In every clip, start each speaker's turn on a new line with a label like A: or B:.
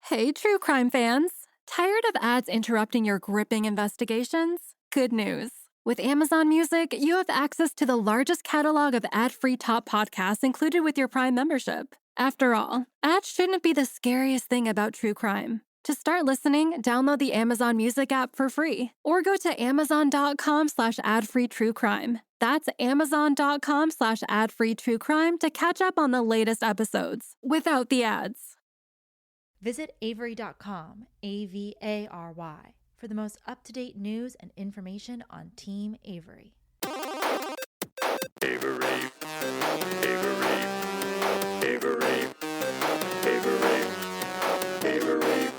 A: Hey, true crime fans! Tired of ads interrupting your gripping investigations? Good news. With Amazon Music, you have access to the largest catalog of ad-free top podcasts included with your Prime membership. After all, ads shouldn't be the scariest thing about true crime. To start listening, download the Amazon Music app for free or go to amazon.com/ad-free true crime. That's amazon.com/ad-free true crime to catch up on the latest episodes without the ads.
B: Visit Avery.com, AVARY, for the most up-to-date news and information on Team Avery.
C: Avery, Avery, Avery, Avery, Avery,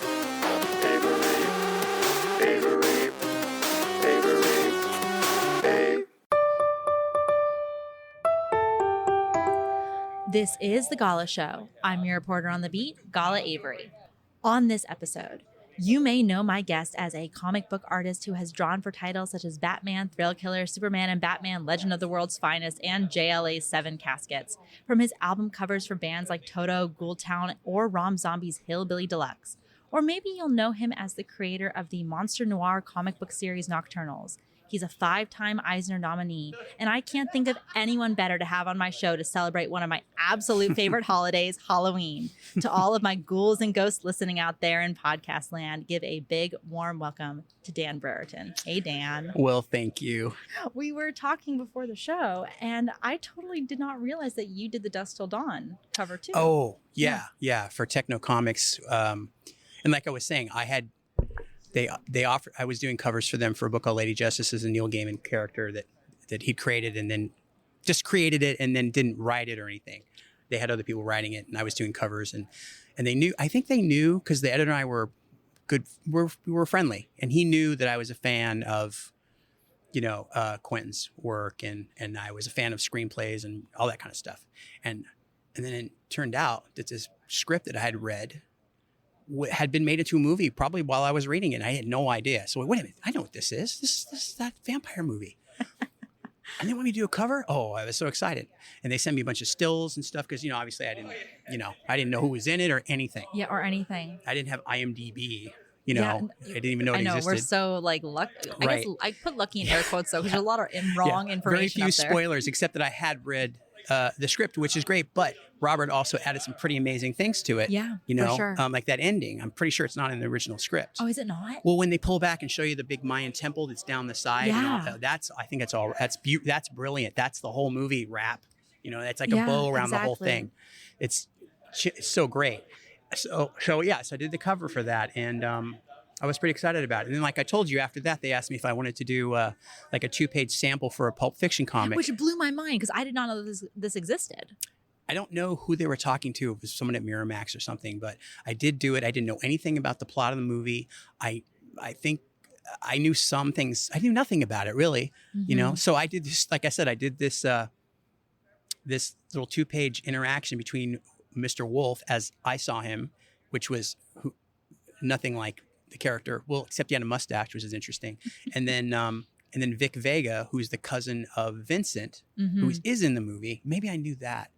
C: Avery, Avery, Avery,
B: This is the Gala Show. I'm your reporter on the beat, Gala Avery. On this episode, you may know my guest as a comic book artist who has drawn for titles such as Batman, Thrill Killer, Superman and Batman, Legend of the World's Finest, and JLA's Seven Caskets. From his album covers for bands like Toto, Ghoultown, or Rom Zombie's Hillbilly Deluxe. Or maybe you'll know him as the creator of the monster noir comic book series Nocturnals. He's a 5-time Eisner nominee, and I can't think of anyone better to have on my show to celebrate one of my absolute favorite holidays, Halloween. To all of my ghouls and ghosts listening out there in podcast land, give a big, warm welcome to Dan Brereton. Hey, Dan.
D: Well, thank you.
B: We were talking before the show, and I totally did not realize that you did the Dusk Till Dawn cover too.
D: Oh, yeah, for Techno Comics. And like I was saying, they offered. I was doing covers for them for a book called Lady Justice, as a Neil Gaiman character that he created and then just created it and then didn't write it or anything. They had other people writing it, and I was doing covers, and they knew. I think they knew because the editor and I were good. We were friendly, and he knew that I was a fan of, Quentin's work, and I was a fan of screenplays and all that kind of stuff. And then it turned out that this script that I had read had been made into a movie probably while I was reading it. And I had no idea. So wait a minute, I know what this is. This is that vampire movie. And then when we do a cover, I was so excited. And they sent me a bunch of stills and stuff because, obviously I didn't know who was in it or anything.
B: Yeah, or anything.
D: I didn't have IMDb. I didn't even know it existed.
B: We're so lucky. I
D: Right.
B: guess I put lucky in air quotes though, because there's a lot of wrong information.
D: Very few
B: up there.
D: spoilers, except that I had read the script, which is great. But Robert also added some pretty amazing things to it.
B: Yeah, for sure.
D: Like that ending. I'm pretty sure it's not in the original script.
B: Oh, is it not?
D: Well, when they pull back and show you the big Mayan temple that's down the side, I think that's brilliant. That's the whole movie wrap. That's like a bow around the whole thing. It's so great. So I did the cover for that, and I was pretty excited about it. And then, like I told you, after that, they asked me if I wanted to do like a 2-page sample for a Pulp Fiction comic.
B: Which blew my mind because I did not know this existed.
D: I don't know who they were talking to. It was someone at Miramax or something, but I did do it. I didn't know anything about the plot of the movie. I think I knew some things. I knew nothing about it, really.
B: Mm-hmm.
D: So I did this, like I said, I did this this little 2-page interaction between Mr. Wolf, as I saw him, which was nothing like the character, well, except he had a mustache, which is interesting. And then Vic Vega, who's the cousin of Vincent, who is in the movie. Maybe I knew that.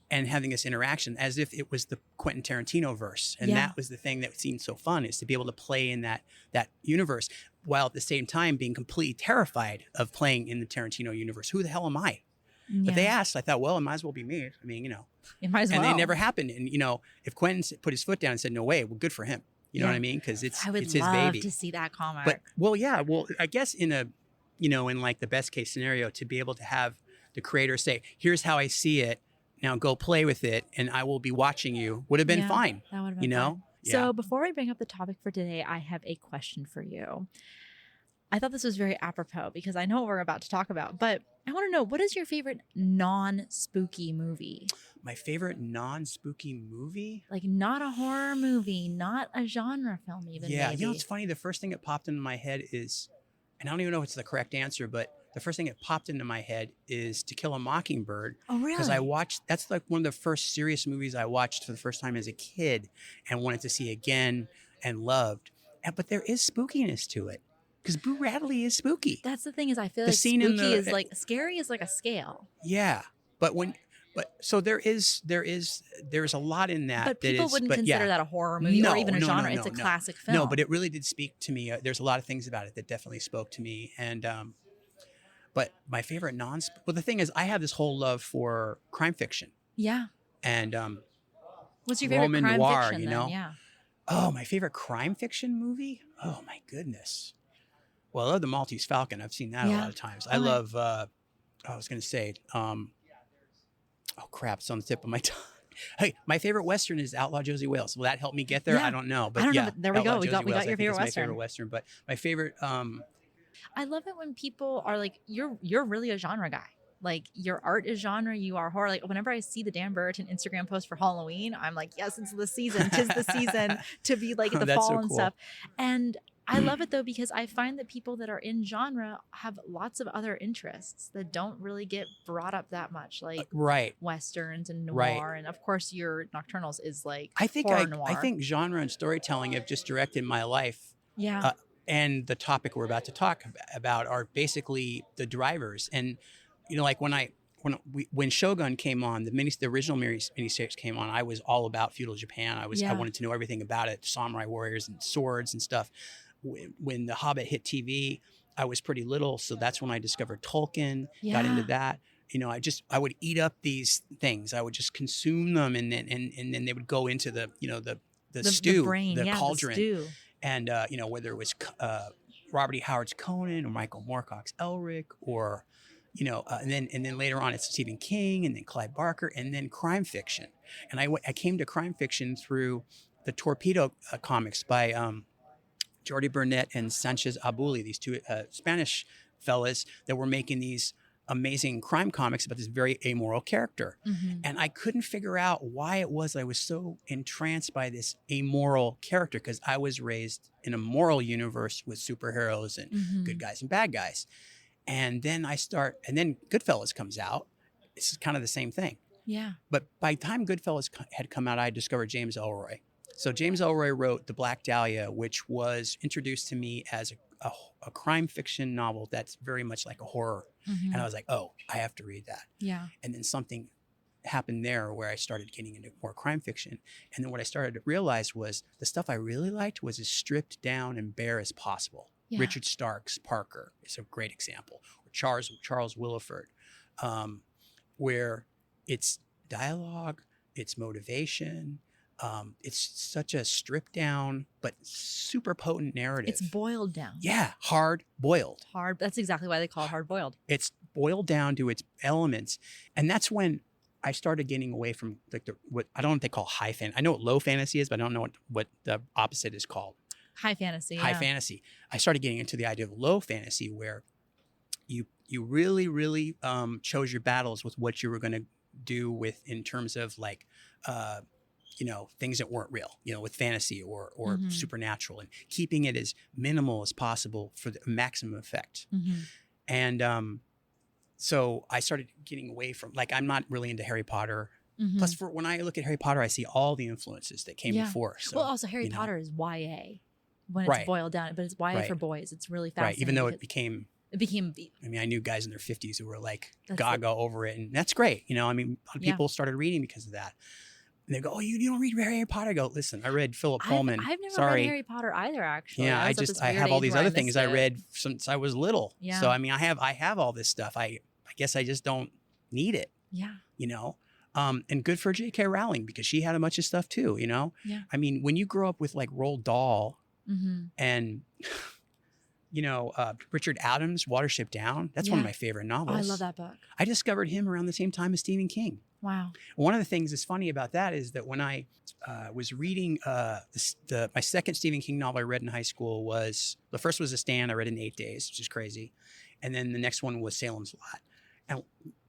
D: And having this interaction as if it was the Quentin Tarantino verse. And that was the thing that seemed so fun, is to be able to play in that universe while at the same time being completely terrified of playing in the Tarantino universe. Who the hell am I? Yeah. But they asked, I thought, well, it might as well be me. I mean,
B: it might as well.
D: And it never happened. And, if Quentin put his foot down and said, no way, well, good for him. You know what I mean? Because it's his baby.
B: I would love to see that comic.
D: But, I guess in in like the best case scenario, to be able to have the creator say, here's how I see it. Now go play with it, and I will be watching you, would have been fine.
B: That would have been fine.
D: Yeah.
B: So before I bring up the topic for today, I have a question for you. I thought this was very apropos because I know what we're about to talk about, but I want to know, what is your favorite non-spooky movie?
D: My favorite non-spooky movie?
B: Like not a horror movie, not a genre film even.
D: Yeah,
B: maybe.
D: it's funny. The first thing that popped into my head is, and I don't even know if it's the correct answer, but the first thing that popped into my head is To Kill a Mockingbird.
B: Oh, really?
D: Because that's like one of the first serious movies I watched for the first time as a kid and wanted to see again and loved. But there is spookiness to it. Because Boo Radley is spooky.
B: That's the thing, is I feel like spooky is like scary is like a scale.
D: Yeah. But But so there's a lot in that.
B: But people wouldn't consider that a horror movie or even a genre. It's a classic film.
D: No, but it really did speak to me. There's a lot of things about it that definitely spoke to me. And but my favorite well, the thing is, I have this whole love for crime fiction.
B: Yeah.
D: And
B: what's your favorite
D: Roman
B: crime
D: noir,
B: fiction?
D: You know?
B: Then? Yeah.
D: Oh, my favorite crime fiction movie? Oh my goodness. Well, I love The Maltese Falcon. I've seen that a lot of times. I love. I was going to say. Oh crap! It's on the tip of my tongue. Hey, my favorite Western is Outlaw Josie Wales. Will that help me get there?
B: Yeah.
D: I don't know, but
B: I don't
D: yeah,
B: know, but there we go. We got your favorite Western.
D: My favorite Western, but my favorite.
B: I love it when people are like, "You're really a genre guy. Like your art is genre. You are horror." Like whenever I see the Dan Brereton Instagram post for Halloween, I'm like, "Yes, it's the season. 'Tis the season to be like the fall
D: so
B: and
D: cool.
B: stuff." And I love it though because I find that people that are in genre have lots of other interests that don't really get brought up that much, like westerns and noir, and of course your Nocturnals is like horror noir.
D: I think genre and storytelling have just directed my life.
B: Yeah.
D: And the topic we're about to talk about are basically the drivers. And you know, like when Shogun came on, the original miniseries came on, I was all about feudal Japan. I wanted to know everything about it, samurai warriors and swords and stuff. When The Hobbit hit TV, I was pretty little, so that's when I discovered Tolkien. Got into that. You know, I would eat up these things. I would just consume them, and then they would go into the stew, the cauldron, the stew. And you know, whether it was Robert E. Howard's Conan or Michael Moorcock's Elric, or you know, and then later on it's Stephen King, and then Clive Barker, and then crime fiction. And I came to crime fiction through the Torpedo comics by Jordi Burnett and Sanchez Abuli, these two Spanish fellas that were making these amazing crime comics about this very amoral character.
B: Mm-hmm.
D: And I couldn't figure out why it was I was so entranced by this amoral character, because I was raised in a moral universe with superheroes and good guys and bad guys. And then and then Goodfellas comes out. It's kind of the same thing.
B: Yeah.
D: But by the time Goodfellas had come out, I discovered James Ellroy. So James Ellroy wrote The Black Dahlia, which was introduced to me as a crime fiction novel that's very much like a horror. Mm-hmm. And I was like, oh, I have to read that.
B: Yeah.
D: And then something happened there where I started getting into more crime fiction. And then what I started to realize was the stuff I really liked was as stripped down and bare as possible. Yeah. Richard Stark's Parker is a great example. Or Charles Willeford, where it's dialogue, it's motivation, it's such a stripped down but super potent narrative.
B: It's boiled down.
D: Yeah, hard boiled.
B: Hard. That's exactly why they call it hard boiled.
D: It's boiled down to its elements, and that's when I started getting away from like what I don't know what they call high fantasy. I know what low fantasy is, but I don't know what the opposite is called.
B: High fantasy.
D: High fantasy. I started getting into the idea of low fantasy, where you really, really chose your battles with what you were going to do with in terms of like. You know, things that weren't real, you know, with fantasy or supernatural, and keeping it as minimal as possible for the maximum effect. Mm-hmm. And so I started getting away from, like, I'm not really into Harry Potter. Mm-hmm. Plus, when I look at Harry Potter, I see all the influences that came before. So,
B: well, also Harry Potter is YA when it's boiled down, but it's YA for boys. It's really fascinating.
D: Right, even though it became. I mean, I knew guys in their 50s who were like gaga over it, and that's great. You know, I mean, a lot of people started reading because of that. And they go, oh, you don't read Harry Potter? I go, listen, I read Philip Pullman.
B: I've never read Harry Potter either, actually.
D: Yeah, I have all these other things I read since I was little.
B: Yeah.
D: So, I mean, I have all this stuff. I guess I just don't need it.
B: Yeah.
D: You know? And good for J.K. Rowling, because she had a bunch of stuff too, you know?
B: Yeah.
D: I mean, when you grow up with like Roald Dahl and... You know, Richard Adams' Watership Down. That's one of my favorite novels.
B: Oh, I love that book.
D: I discovered him around the same time as Stephen King.
B: Wow.
D: One of the things that's funny about that is that when I was reading my second Stephen King novel I read in high school was, the first was The Stand. I read in 8 days, which is crazy. And then the next one was Salem's Lot. And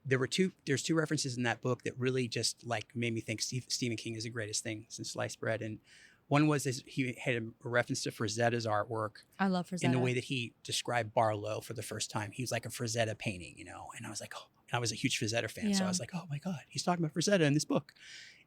D: there's two references in that book that really just like made me think Stephen King is the greatest thing since sliced bread. And one was he had a reference to Frazetta's artwork.
B: I love Frazetta.
D: In the way that he described Barlow for the first time. He was like a Frazetta painting, you know? And I was like, oh, and I was a huge Frazetta fan. So I was like, oh my God, he's talking about Frazetta in this book.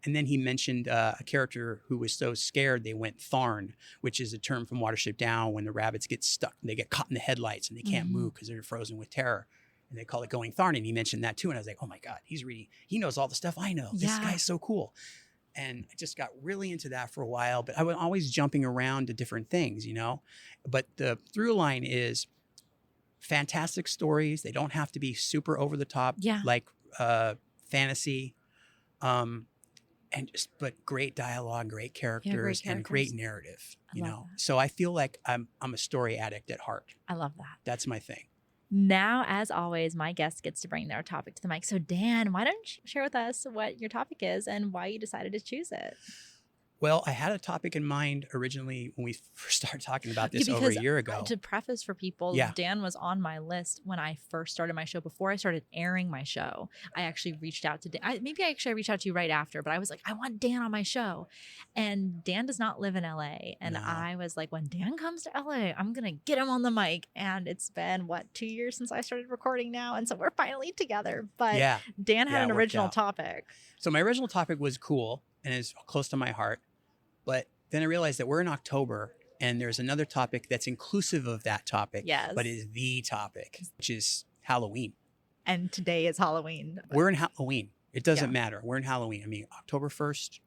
D: And then he mentioned a character who was so scared they went Tharn, which is a term from Watership Down when the rabbits get stuck, they get caught in the headlights and they can't move because they're frozen with terror. and they call it Going Tharn. And he mentioned that too. And I was like, oh my God, he knows all the stuff I know. This guy's so cool. And I just got really into that for a while, but I was always jumping around to different things, but the through line is fantastic stories. They don't have to be super over the top, like fantasy, but great dialogue, great characters, and great narrative, So I feel like I'm a story addict at heart.
B: I love that.
D: That's my thing.
B: Now, as always, my guest gets to bring their topic to the mic. So Dan, why don't you share with us what your topic is and why you decided to choose it?
D: Well, I had a topic in mind originally when we first started talking about this over a year ago.
B: To preface for people, Dan was on my list when I first started my show. Before I started airing my show, I actually reached out to Dan. Maybe I reached out to you right after, but I was like, I want Dan on my show. And Dan does not live in LA. And I was like, when Dan comes to LA, I'm going to get him on the mic. And it's been, 2 years since I started recording now. And so we're finally together. But Dan had an original topic.
D: So my original topic was cool and is close to my heart. But then I realized that we're in October and there's another topic that's inclusive of that topic, but is the topic, which is Halloween.
B: And today is Halloween.
D: We're in Halloween. It doesn't matter. We're in Halloween. I mean, October 1st,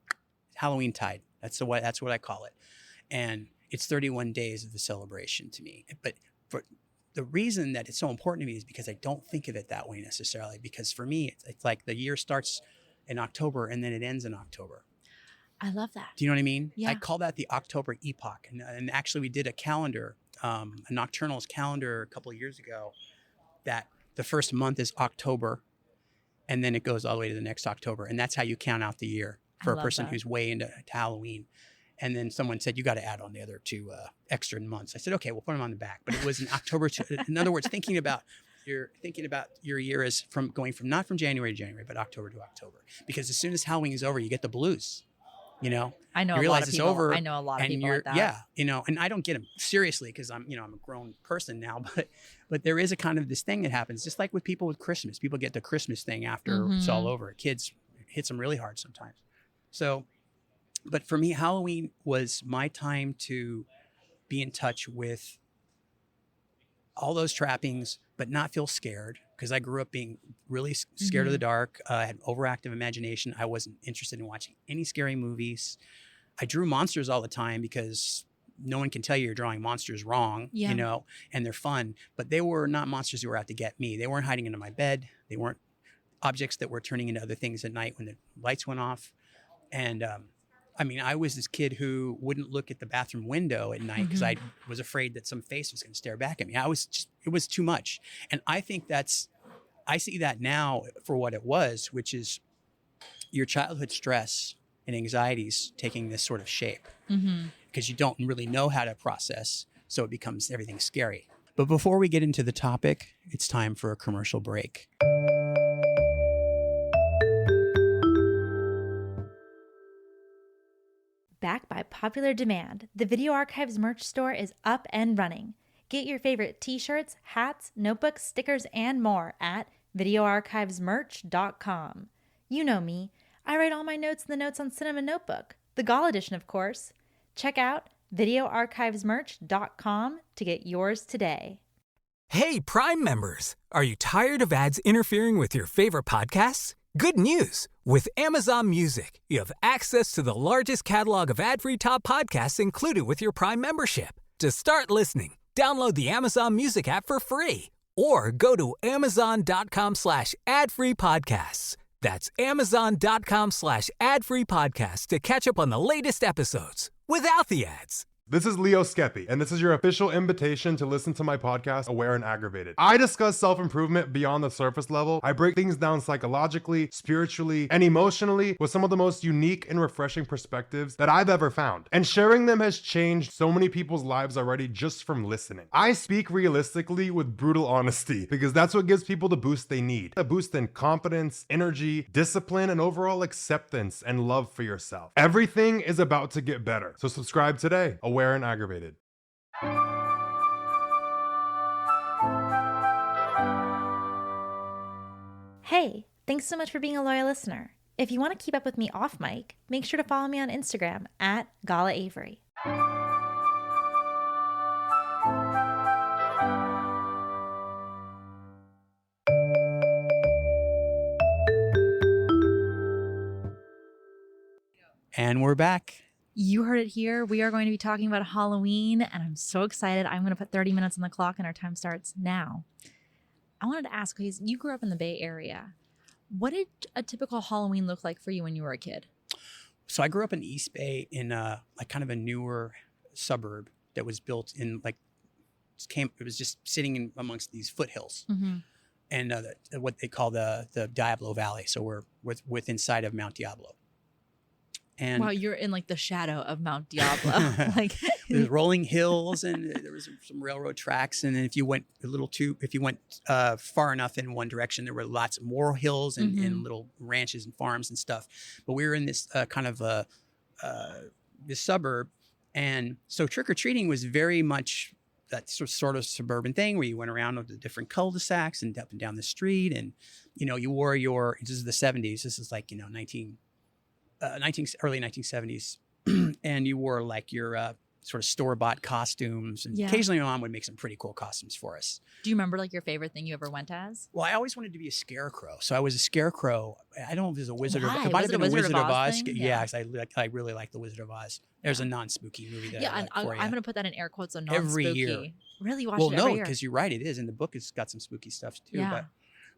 D: Halloween tide. That's what I call it. And it's 31 days of the celebration to me. But for the reason that it's so important to me is because I don't think of it that way necessarily. Because for me, it's like the year starts in October and then it ends in October.
B: I love that.
D: Do you know what I mean?
B: Yeah.
D: I call that the October epoch. And actually we did a calendar, a Nocturnals calendar a couple of years ago that the first month is October and then it goes all the way to the next October. And that's how you count out the year for a person who's way into Halloween. And then someone said, you got to add on the other 2 extra months. I said, okay, we'll put them on the back. But it was in October. In other words, thinking about your year as not from January to January, but October to October. Because as soon as Halloween is over, you get the blues.
B: I know
D: you realize it's over.
B: I know a lot of people like that.
D: Yeah, and I don't get them seriously because I'm a grown person now, but there is a kind of this thing that happens, just like with people with Christmas. People get the Christmas thing after it's all over. Kids hits them really hard sometimes. So, but for me, Halloween was my time to be in touch with all those trappings, but not feel scared. Because I grew up being really scared of the dark. I had overactive imagination. I wasn't interested in watching any scary movies. I drew monsters all the time because no one can tell you're drawing monsters wrong, and they're fun. But they were not monsters who were out to get me. They weren't hiding under my bed. They weren't objects that were turning into other things at night when the lights went off. And I was this kid who wouldn't look at the bathroom window at night because I was afraid that some face was going to stare back at me. It was too much. And I think I see that now for what it was, which is your childhood stress and anxieties taking this sort of shape because you don't really know how to process. So it becomes everything scary. But before we get into the topic, it's time for a commercial break.
B: Back by popular demand, the Video Archives merch store is up and running. Get your favorite t-shirts, hats, notebooks, stickers, and more at videoarchivesmerch.com. You know me. I write all my notes in the Notes on Cinema notebook, the Gala edition, of course. Check out videoarchivesmerch.com to get yours today.
E: Hey, Prime members! Are you tired of ads interfering with your favorite podcasts? Good news! With Amazon Music, you have access to the largest catalog of ad-free top podcasts included with your Prime membership. To start listening, download the Amazon Music app for free or go to amazon.com/ad-free podcasts. That's amazon.com/ad-free podcasts to catch up on the latest episodes without the ads.
F: This is Leo Skepi, and this is your official invitation to listen to my podcast, Aware and Aggravated. I discuss self-improvement beyond the surface level. I break things down psychologically, spiritually, and emotionally with some of the most unique and refreshing perspectives that I've ever found. And sharing them has changed so many people's lives already just from listening. I speak realistically with brutal honesty because that's what gives people the boost they need. A boost in confidence, energy, discipline, and overall acceptance and love for yourself. Everything is about to get better. So subscribe today. Aware and Aggravated.
B: Hey, thanks so much for being a loyal listener. If you want to keep up with me off mic, make sure to follow me on Instagram at Gala Avery.
D: And we're back.
B: You heard it here. We are going to be talking about Halloween, and I'm so excited. I'm going to put 30 minutes on the clock, and our time starts now. I wanted to ask, because you grew up in the Bay Area. What did a typical Halloween look like for you when you were a kid?
D: So I grew up in East Bay in like kind of a newer suburb that was built in like it was just sitting in amongst these foothills, and what they call the Diablo Valley. So we're with inside of Mount Diablo. And
B: wow, you're in like the shadow of Mount Diablo. Like
D: there's rolling hills, and there was some railroad tracks. And then if you went far enough in one direction, there were lots more hills and little ranches and farms and stuff. But we were in this kind of this suburb, and so trick or treating was very much that sort of suburban thing where you went around with the different cul-de-sacs and up and down the street, and you wore this is the 70s. This is like early 1970s, and you wore like your sort of store-bought costumes, and occasionally my mom would make some pretty cool costumes for us.
B: Do you remember like your favorite thing you ever went as?
D: Well, I always wanted to be a scarecrow, so I was a scarecrow. I don't know if it was a Wizard of Oz. It might
B: Was
D: have
B: it
D: been a Wizard of Oz.
B: thing?
D: Yeah, 'cause I really like the Wizard of Oz. There's a non-spooky movie that I
B: and
D: like for
B: I'm going to put that in air quotes, so non-spooky.
D: Every year.
B: Really? You watch
D: Well,
B: it every
D: no,
B: year?
D: because you're right. It is in the book. It's got some spooky stuff too.
B: Yeah.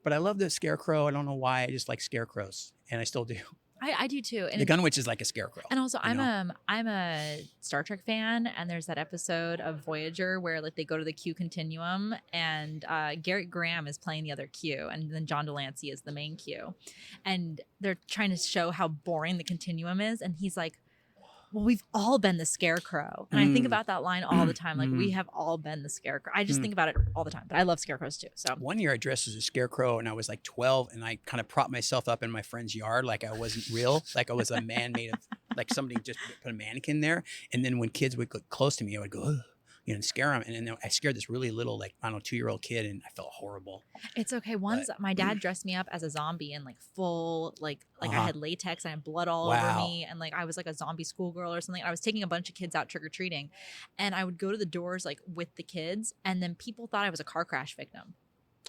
D: But I love the scarecrow. I don't know why. I just like scarecrows, and I still do.
B: I do too. And
D: The Gun Witch is like a scarecrow.
B: And also, I'm a Star Trek fan, and there's that episode of Voyager where like they go to the Q continuum, and Garrett Graham is playing the other Q, and then John Delancey is the main Q, and they're trying to show how boring the continuum is, and he's like, well, we've all been the scarecrow. And I think about that line all the time. Like, we have all been the scarecrow. I just think about it all the time. But I love scarecrows too. So
D: one year I dressed as a scarecrow, and I was like 12, and I kind of propped myself up in my friend's yard like I wasn't real. Like I was a man made of, like somebody just put a mannequin there. And then when kids would get close to me, I would go, ugh, and scare them. And then I scared this really little, like, I don't know, 2-year-old kid, and I felt horrible.
B: It's okay. Once my dad dressed me up as a zombie and like full, like I had latex and I had blood all over me. And like I was like a zombie schoolgirl or something. I was taking a bunch of kids out trick-or-treating, and I would go to the doors like with the kids, and then people thought I was a car crash victim.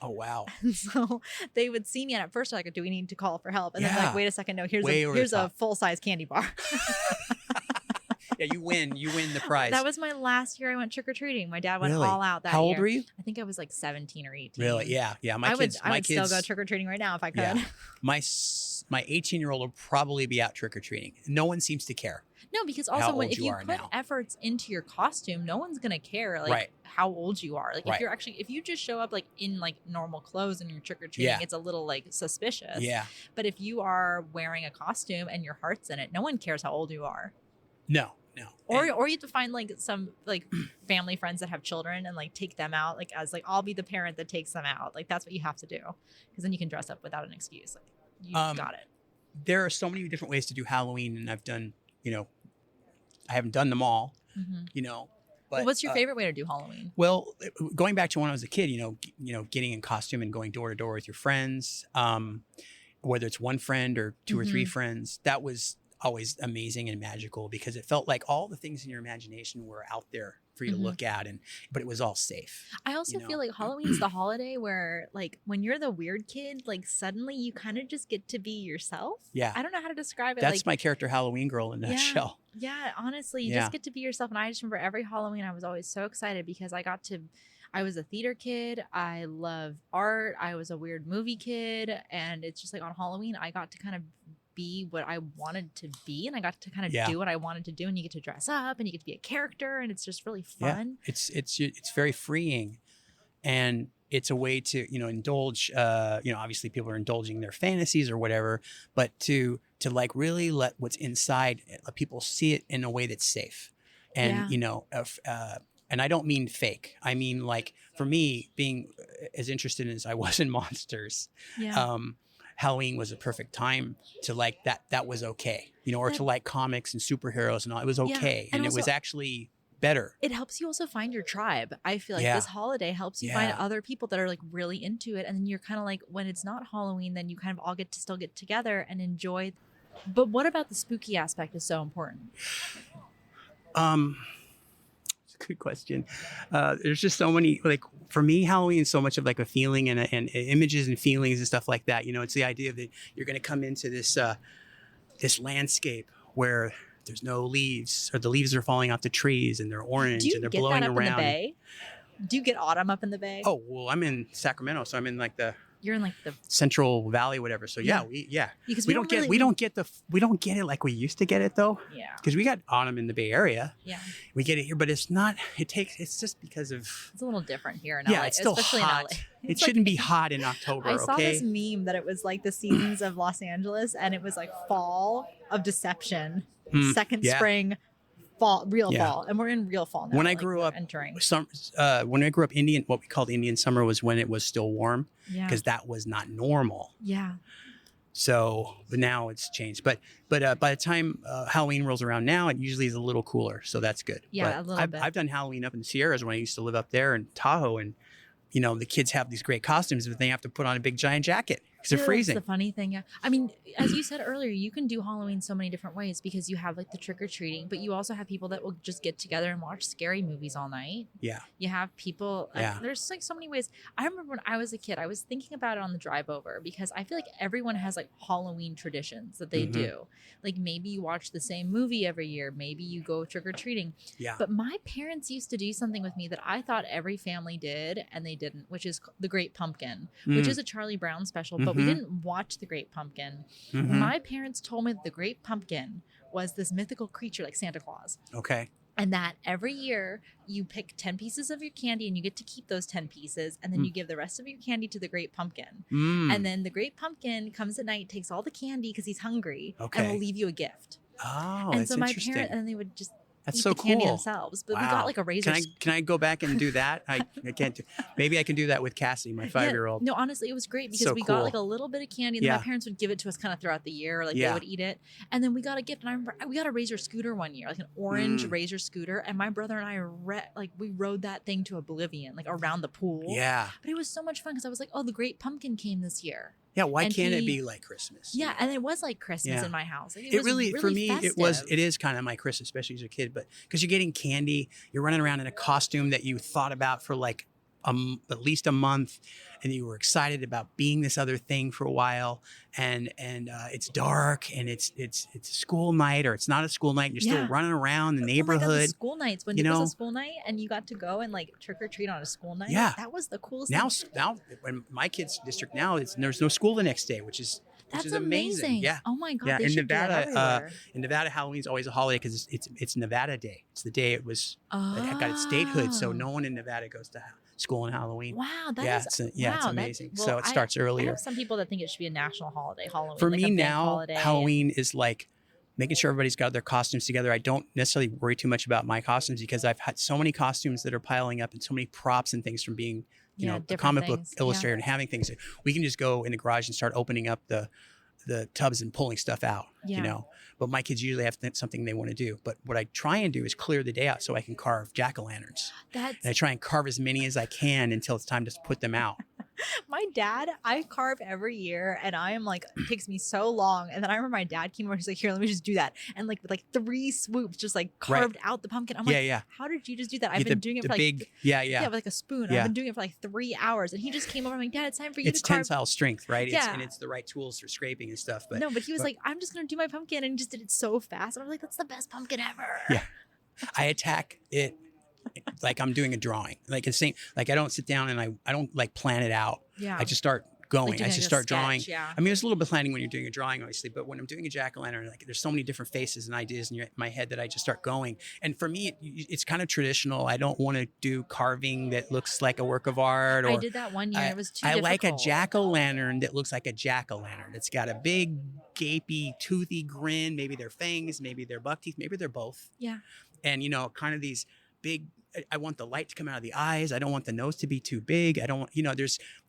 D: Oh, wow.
B: And so they would see me, and at first they're like, do we need to call for help? And then like, wait a second, no, here's a full-size candy bar.
D: Yeah, you win the prize.
B: That was my last year I went trick-or-treating. My dad went all out that year.
D: How old were you?
B: I think I was like 17 or 18.
D: Really? Yeah.
B: I would still go trick-or-treating right now if I could.
D: Yeah. My 18-year-old will probably be out trick-or-treating. No one seems to care.
B: No, because also if you put efforts into your costume, no one's gonna care like how old you are. Like if you just show up like in like normal clothes and you're trick-or-treating, it's a little like suspicious.
D: Yeah.
B: But if you are wearing a costume and your heart's in it, no one cares how old you are.
D: No.
B: Or you have to find like some like family friends that have children and like take them out like as like I'll be the parent that takes them out. Like that's what you have to do, because then you can dress up without an excuse. Like you got it.
D: There are so many different ways to do Halloween, and I've done, I haven't done them all, But
B: what's your favorite way to do Halloween?
D: Well, going back to when I was a kid, getting in costume and going door to door with your friends, whether it's one friend or two or three friends, that was always amazing and magical, because it felt like all the things in your imagination were out there for you to look at, but it was all safe.
B: I also feel like Halloween's the holiday where like when you're the weird kid, like suddenly you kind of just get to be yourself.
D: Yeah.
B: I don't know how to describe it.
D: That's my character Halloween girl in a nutshell.
B: Yeah, honestly, you just get to be yourself. And I just remember every Halloween I was always so excited because I was a theater kid. I love art. I was a weird movie kid. And it's just like on Halloween, I got to kind of be what I wanted to be, and I got to kind of do what I wanted to do, and you get to dress up and you get to be a character, and it's just really fun.
D: Yeah. It's very freeing, and it's a way to indulge. Obviously people are indulging their fantasies or whatever, but to like really let what's inside, let people see it in a way that's safe, and and I don't mean fake. I mean, like, for me, being as interested as I was in monsters, Halloween was a perfect time to like that was okay, or to like comics and superheroes and all. It was okay. And also, it was actually better.
B: It helps you also find your tribe. I feel like this holiday helps you find other people that are like really into it. And then you're kind of like, when it's not Halloween, then you kind of all get to still get together and enjoy. But what about the spooky aspect is so important?
D: Good question. There's just so many, like, for me, Halloween is so much of like a feeling and images and feelings and stuff like that. It's the idea that you're going to come into this this landscape where there's no leaves, or the leaves are falling off the trees and they're orange
B: Do you
D: and they're
B: get
D: blowing
B: that up
D: around.
B: in the Bay? Do you get autumn up in the Bay?
D: Oh, well, I'm in Sacramento, so I'm in like the
B: You're in like the
D: Central Valley, whatever. So
B: Yeah.
D: we
B: we
D: don't get it like we used to get it though.
B: Yeah.
D: Because we got autumn in the Bay Area.
B: Yeah.
D: We get it here, but it's not. It's just because of.
B: It's a little different here in
D: Yeah,
B: LA,
D: it's still
B: especially
D: hot.
B: in LA.
D: It
B: It's
D: shouldn't be hot in October.
B: I saw
D: Okay.
B: this meme that it was like the seasons of Los Angeles, and it was like fall of deception, second
D: yeah.
B: spring, fall, real
D: Yeah.
B: fall, and we're in real fall now.
D: When I
B: like,
D: grew
B: we're
D: up,
B: entering.
D: when I grew up, what we called Indian summer was when it was still warm,
B: Yeah.
D: because that was not normal.
B: Yeah.
D: So, but now it's changed. But by the time Halloween rolls around now, it usually is a little cooler, so that's good.
B: Yeah,
D: but
B: a little bit.
D: I've done Halloween up in the Sierras when I used to live up there in Tahoe, and the kids have these great costumes, but they have to put on a big giant jacket because they're
B: Yeah,
D: freezing.
B: That's the funny thing. Yeah. I mean, as you said earlier, you can do Halloween so many different ways because you have like the trick or treating, but you also have people that will just get together and watch scary movies all night.
D: Yeah.
B: You have people, like,
D: Yeah.
B: there's like so many ways. I remember when I was a kid, I was thinking about it on the drive over because I feel like everyone has like Halloween traditions that they
D: Mhm.
B: do. Like maybe you watch the same movie every year, maybe you go trick or treating.
D: Yeah.
B: But my parents used to do something with me that I thought every family did and they didn't, which is the Great Pumpkin, which
D: Mm.
B: is a Charlie Brown special, but we
D: Mhm.
B: didn't watch the Great Pumpkin.
D: Mhm.
B: My parents told me that the Great Pumpkin was this mythical creature like Santa Claus.
D: Okay.
B: And that every year you pick 10 pieces of your candy and you get to keep those 10 pieces. And then you give the rest of your candy to the Great Pumpkin.
D: Mm.
B: And then the Great Pumpkin comes at night, takes all the candy because he's hungry, and
D: Okay.
B: will leave you a gift.
D: Oh,
B: And
D: that's
B: so my
D: interesting.
B: parents, and then they would just
D: That's
B: eat
D: so
B: the candy
D: cool.
B: themselves. But we
D: Wow.
B: got like a razor.
D: Can I go back and do that? I can't do. Maybe I can do that with Cassie, my 5-year-old.
B: No, honestly, it was great because
D: So
B: we
D: cool.
B: got like a little bit of candy, and then
D: Yeah.
B: my parents would give it to us kind of throughout the year, like
D: Yeah.
B: they would eat it. And then we got a gift, and I remember we got a Razor scooter one year, like an orange
D: Mm.
B: Razor scooter, and my brother and I we rode that thing to oblivion, like around the pool.
D: Yeah.
B: But it was so much fun because I was like, oh, the Great Pumpkin came this year.
D: Yeah. Why
B: And
D: can't it
B: he-
D: be like Christmas?
B: Yeah, and it was like Christmas
D: Yeah.
B: in my house. Like,
D: It
B: was
D: really, for me,
B: festive.
D: it is kind of my Christmas, especially as a kid, but because you're getting candy, you're running around in a costume that you thought about for like at least a month, and you were excited about being this other thing for a while, and it's dark, and it's a school night, or it's not a school night, and you're
B: Yeah.
D: still running around the
B: Oh my God,
D: neighborhood.
B: the school nights when
D: you
B: it was
D: know?
B: a school night and you got to go and like trick or treat on a school night.
D: Yeah.
B: That was the coolest
D: Now,
B: thing.
D: when my kids' district now, there's no school the next day, which is amazing. Yeah.
B: Oh my God.
D: Yeah,
B: They
D: in
B: should do that
D: Nevada,
B: everywhere.
D: in Nevada, Halloween's always a holiday because it's Nevada Day. It's the day it got its statehood, so
B: Oh.
D: no one in Nevada goes to school on Halloween.
B: Wow, that
D: Yeah,
B: is
D: it's it's
B: wow, that-
D: amazing.
B: well,
D: So it starts
B: I
D: earlier.
B: have some people that think it should be a national holiday, Halloween.
D: For
B: like a
D: me
B: bank
D: now,
B: holiday.
D: Halloween is like making sure everybody's got their costumes together. I don't necessarily worry too much about my costumes because I've had so many costumes that are piling up and so many props and things from being,
B: Yeah,
D: a
B: different
D: comic book
B: things.
D: illustrator and having things. We can just go in the garage and start opening up the tubs and pulling stuff out,
B: Yeah.
D: But my kids usually have something they want to do. But what I try and do is clear the day out so I can carve jack-o'-lanterns.
B: That's
D: And I try and carve as many as I can until it's time to put them out.
B: my dad. I carve every year, and I am like, it takes me so long. And then I remember my dad came over. He's like, "Here, let me just do that." And like with like 3 swoops, just like carved out the pumpkin. I'm
D: Yeah,
B: like,
D: yeah.
B: "How did you just do that?"
D: Yeah,
B: I've been doing it
D: the
B: for like
D: big, yeah.
B: with like a spoon.
D: Yeah.
B: I've been doing it for like 3 hours, and he just came over. I'm like, "Dad, it's time for you
D: It's
B: to carve."
D: tensile strength, right?
B: Yeah.
D: And it's the right tools for scraping and stuff. But
B: No, but he was
D: but-
B: like, "I'm just gonna do my pumpkin," and he just did it so fast. And I was like, "That's the best pumpkin ever."
D: Yeah. I attack it like I'm doing a drawing. Like it's same. Like I don't sit down and I don't like plan it out.
B: Yeah.
D: I just start going.
B: Like
D: I
B: doing
D: just
B: like a
D: start
B: sketch,
D: drawing.
B: yeah.
D: I mean, there's a little bit of planning when you're doing a drawing, obviously, but when I'm doing a jack-o'-lantern, like there's so many different faces and ideas in my head that I just start going. And for me, it's kind of traditional. I don't want to do carving that looks like a work of art. Or
B: I did that one year. It was too
D: I
B: difficult.
D: like a jack-o'-lantern that looks like a jack-o'-lantern. It's got a big, gapy, toothy grin. Maybe they're fangs, maybe they're buck teeth, maybe they're both.
B: Yeah.
D: And kind of these big. I want the light to come out of the eyes. I don't want the nose to be too big. I don't want,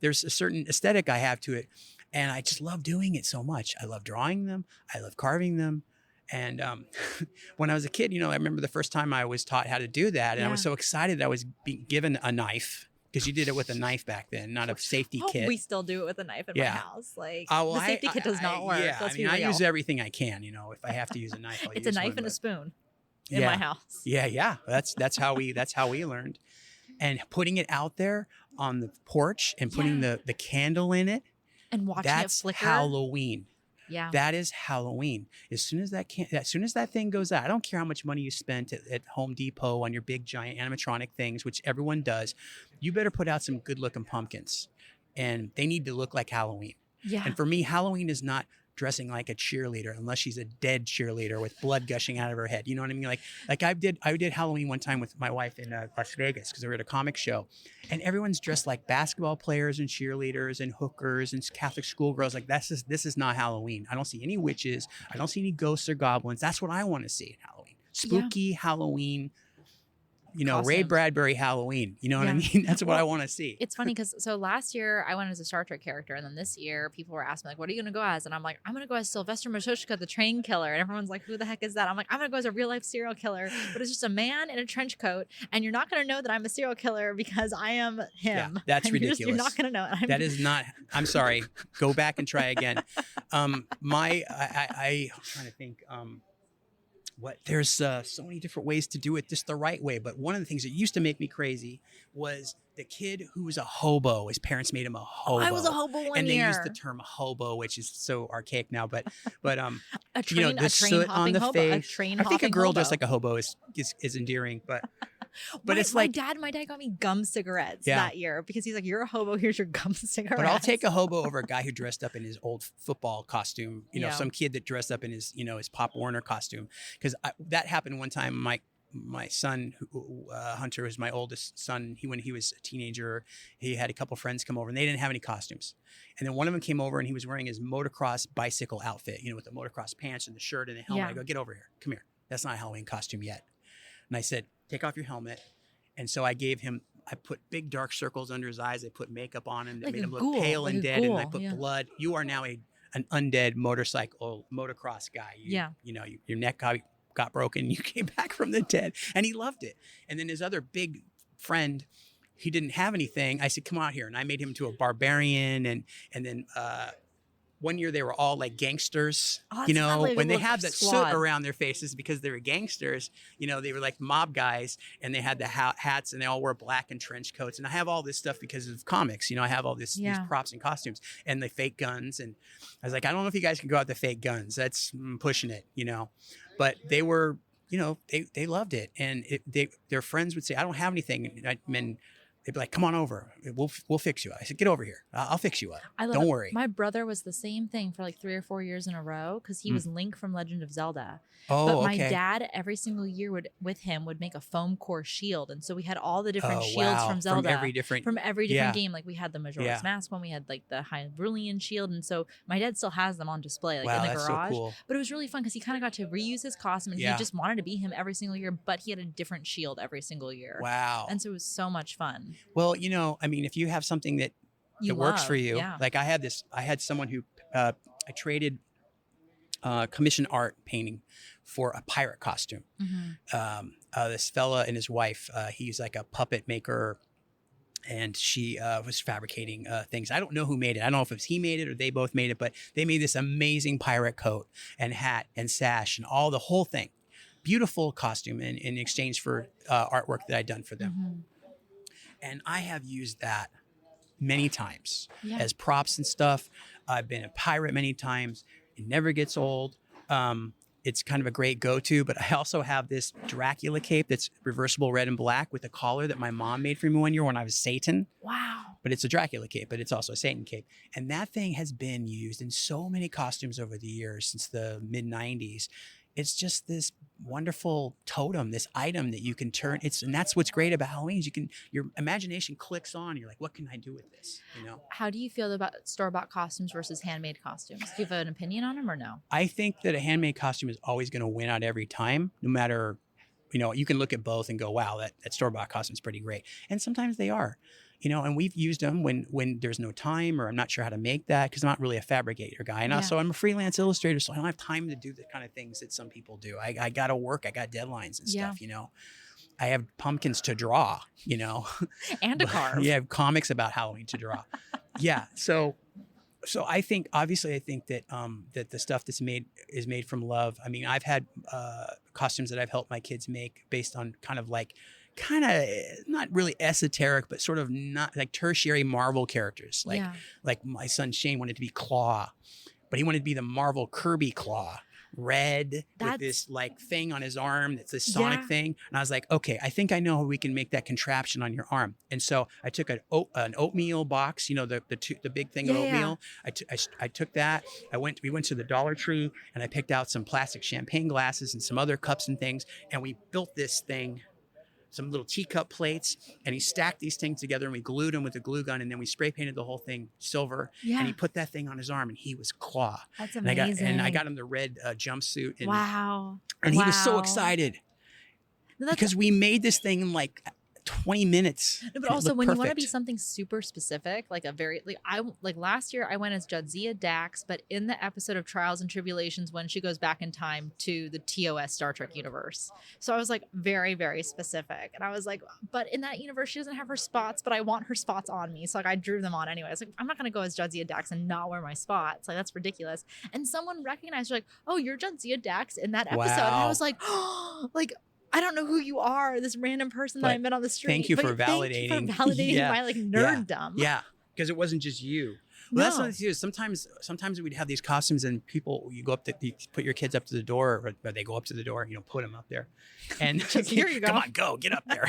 D: there's a certain aesthetic I have to it. And I just love doing it so much. I love drawing them. I love carving them. And when I was a kid, I remember the first time I was taught how to do that. And I was so excited that I was being given a knife because you did it with a knife back then, not a safety
B: Oh,
D: kit.
B: we still do it with a knife in my
D: Yeah.
B: house. Like
D: Oh, well,
B: the safety kit does not work.
D: Yeah,
B: Let's
D: I mean,
B: be
D: I
B: real.
D: use everything I can. If I have to use a knife, I'll
B: It's
D: use
B: a knife
D: one,
B: and a
D: but-
B: spoon in
D: Yeah.
B: my house.
D: Yeah. That's how we learned. And putting it out there on the porch and putting the candle in it,
B: And watching
D: that's
B: it flicker.
D: Halloween.
B: Yeah.
D: That is Halloween. As soon as that thing goes out, I don't care how much money you spent at Home Depot on your big giant animatronic things, which everyone does. You better put out some good looking pumpkins, and they need to look like Halloween.
B: Yeah.
D: And for me, Halloween is not dressing like a cheerleader unless she's a dead cheerleader with blood gushing out of her head. You know what I mean? Like I did Halloween one time with my wife in Las Vegas because we were at a comic show, and everyone's dressed like basketball players and cheerleaders and hookers and Catholic schoolgirls. Like this is not Halloween. I don't see any witches. I don't see any ghosts or goblins. That's what I want to see in Halloween. Spooky Halloween. You know, Ray
B: Costumes.
D: Bradbury Halloween. You know what I mean? That's what I want to see.
B: It's funny because so last year I went as a Star Trek character, and then this year people were asking me like, "What are you going to go as?" And I'm like, "I'm going to go as Sylvester Mashushka, the train killer." And everyone's like, "Who the heck is that?" I'm like, "I'm going to go as a real life serial killer, but it's just a man in a trench coat, and you're not going to know that I'm a serial killer because I am him."
D: Yeah, that's
B: And
D: ridiculous.
B: You're not going to know.
D: That is not. I'm sorry. Go back and try again. I'm trying to think. There's so many different ways to do it just the right way. But one of the things that used to make me crazy was the kid who was a hobo. His parents made him a hobo.
B: I was a hobo one
D: and
B: year.
D: they used the term hobo, which is so archaic now. But
B: a train,
D: you know, the
B: a train
D: soot on
B: hopping
D: the
B: hobo,
D: face.
B: a train
D: I think a
B: hopping
D: girl
B: hobo.
D: dressed like a hobo is endearing, but it's
B: my
D: like.
B: dad got me gum cigarettes
D: Yeah.
B: that year because he's like, "You're a hobo. Here's your gum cigarettes."
D: But I'll take a hobo over a guy who dressed up in his old football costume. You know,
B: Yeah.
D: some kid that dressed up in his Pop Warner costume. Because that happened one time. My son, Hunter, was my oldest son. When he was a teenager, he had a couple friends come over, and they didn't have any costumes. And then one of them came over, and he was wearing his motocross bicycle outfit. You know, with the motocross pants and the shirt and the helmet.
B: Yeah.
D: I go, "Get over here. Come here. That's not a Halloween costume yet." And I said, "Take off your helmet." And so I put big dark circles under his eyes. I put makeup on him that
B: Like
D: made
B: a
D: him look
B: ghoul,
D: pale
B: like
D: and
B: a
D: dead. And I
B: ghoul,
D: put
B: yeah.
D: blood. You are now an undead motocross guy. Your neck got broken. You came back from the dead. And he loved it. And then his other big friend, he didn't have anything. I said, "Come out here." And I made him to a barbarian. And then one year they were all like gangsters,
B: Oh, that's fun, like a
D: when they
B: little
D: had that soot
B: squad.
D: around their faces because they were gangsters, they were like mob guys, and they had the hats, and they all wore black and trench coats. And I have all this stuff because of comics. I have all these props and costumes and the fake guns. And I was like, I don't know if you guys can go out with the fake guns. That's pushing it, but they were, they loved it. And their friends would say, "I don't have anything." And they'd be like, "Come on over. We'll fix you up." I said, "Get over here. I'll fix you up. Don't worry."
B: My brother was the same thing for like 3 or 4 years in a row because he was Link from Legend of Zelda.
D: Oh,
B: but my
D: okay.
B: dad every single year would make a foam core shield, and so we had all the different shields
D: wow.
B: from Zelda
D: From every different
B: yeah. game. Like we had the Majora's
D: Yeah.
B: Mask one, we had like the Hyrulean shield, and so my dad still has them on display
D: Wow,
B: in the
D: that's
B: garage.
D: so cool.
B: But it was really fun because he kind of got to reuse his costume, and
D: Yeah.
B: he just wanted to be him every single year. But he had a different shield every single year.
D: Wow.
B: And so it was so much fun.
D: Well, if you have something that works for you,
B: yeah.
D: like I had someone who I traded commission art painting for a pirate costume.
B: Mm-hmm.
D: This fella and his wife, he's like a puppet maker, and she was fabricating things. I don't know who made it. I don't know if it was he made it or they both made it, but they made this amazing pirate coat and hat and sash and the whole thing. Beautiful costume in exchange for artwork that I'd done for them.
B: Mm-hmm.
D: And I have used that many times
B: Yeah.
D: as props and stuff. I've been a pirate many times. It never gets old. It's kind of a great go-to, but I also have this Dracula cape that's reversible red and black with a collar that my mom made for me one year when I was Satan.
B: Wow.
D: But it's a Dracula cape, but it's also a Satan cape. And that thing has been used in so many costumes over the years since the mid-90s. It's just this wonderful totem, this item that you can turn. And that's what's great about Halloween is your imagination clicks on. You're like, what can I do with this?
B: How do you feel about store-bought costumes versus handmade costumes? Do you have an opinion on them or no?
D: I think that a handmade costume is always going to win out every time, no matter, you can look at both and go, wow, that store-bought costume is pretty great. And sometimes they are. And we've used them when there's no time or I'm not sure how to make that because I'm not really a fabricator guy. And also I'm a freelance illustrator, so I don't have time to do the kind of things that some people do. I got to work. I got deadlines and stuff, I have pumpkins to draw,
B: And to carve.
D: Yeah, I have comics about Halloween to draw. Yeah. So I think that that the stuff that's made is made from love. I mean, I've had costumes that I've helped my kids make based on kind of not really esoteric, but sort of not like tertiary Marvel characters. Like my son Shane wanted to be Claw, but he wanted to be the Marvel Kirby Claw. Red with
B: That's-
D: this like thing on his arm that's this sonic
B: Yeah.
D: thing, and I was like, okay, I think I know how we can make that contraption on your arm. And so I took an oatmeal box, the big thing of
B: Yeah, yeah.
D: oatmeal. I took that. We went to the Dollar Tree and I picked out some plastic champagne glasses and some other cups and things, and we built this thing. Some little teacup plates, and he stacked these things together, and we glued them with a glue gun, and then we spray painted the whole thing silver.
B: Yeah.
D: And he put that thing on his arm, and he was Claw.
B: That's
D: And I
B: amazing.
D: got him the red jumpsuit, and,
B: Wow.
D: and he was so
B: Wow.
D: excited
B: No, that's-
D: because we made this thing in like 20 minutes.
B: No, but
D: It
B: also
D: looked
B: when you want to be
D: perfect.
B: something super specific, like a very last year I went as Jadzia Dax, but in the episode of Trials and Tribulations when she goes back in time to the TOS Star Trek universe. So I was like very, very specific. And I was like, but in that universe she doesn't have her spots, but I want her spots on me. So like I drew them on anyway. I was like, I'm not gonna go as Jadzia Dax and not wear my spots. Like that's ridiculous. And someone recognized, like, oh, you're Jadzia Dax in that episode. And I
D: Wow.
B: was like, oh, like I don't know who you are, this random person that I
D: But
B: met on the street.
D: thank you
B: But
D: for validating.
B: Thank you for validating
D: Yeah.
B: my like nerddom.
D: Yeah, because it wasn't just you. Well, that's
B: No.
D: what it is. Sometimes we'd have these costumes, and you put your kids up to the door, or they go up to the door, put them up there, and
B: Just, here you
D: come
B: go.
D: on, get up there.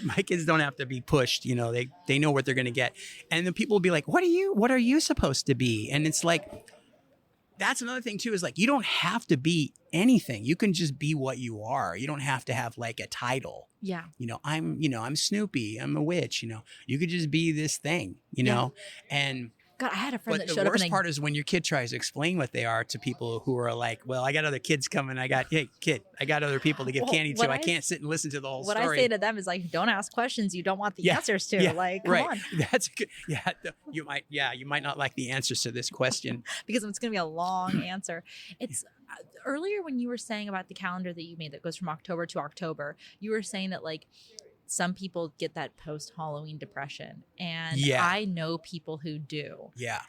D: My kids don't have to be pushed. They know what they're going to get, and then people will be like, "What are you supposed to be?" And it's like, that's another thing too. Is like you don't have to be anything. You can just be what you are. You don't have to have like a title.
B: Yeah.
D: I'm Snoopy. I'm a witch. You could just be this thing. And
B: God, I had a friend
D: but
B: that
D: the
B: showed up
D: worst
B: in a
D: part is when your kid tries to explain what they are to people who are like, well, I got other kids coming. Hey, kid, I got other people to give
B: Well,
D: candy
B: what
D: to. I
B: I-
D: can't sit and listen to the whole
B: what
D: story.
B: I say to them is like, don't ask questions you don't want the
D: Yeah,
B: answers to.
D: yeah,
B: Like, come
D: right.
B: on,
D: That's good. Yeah, you might not like the answers to this question.
B: because it's gonna be a long answer. It's earlier when you were saying about the calendar that you made that goes from October to October, you were saying that like some people get that post Halloween depression, and
D: Yeah.
B: I know people who do.
D: Yeah,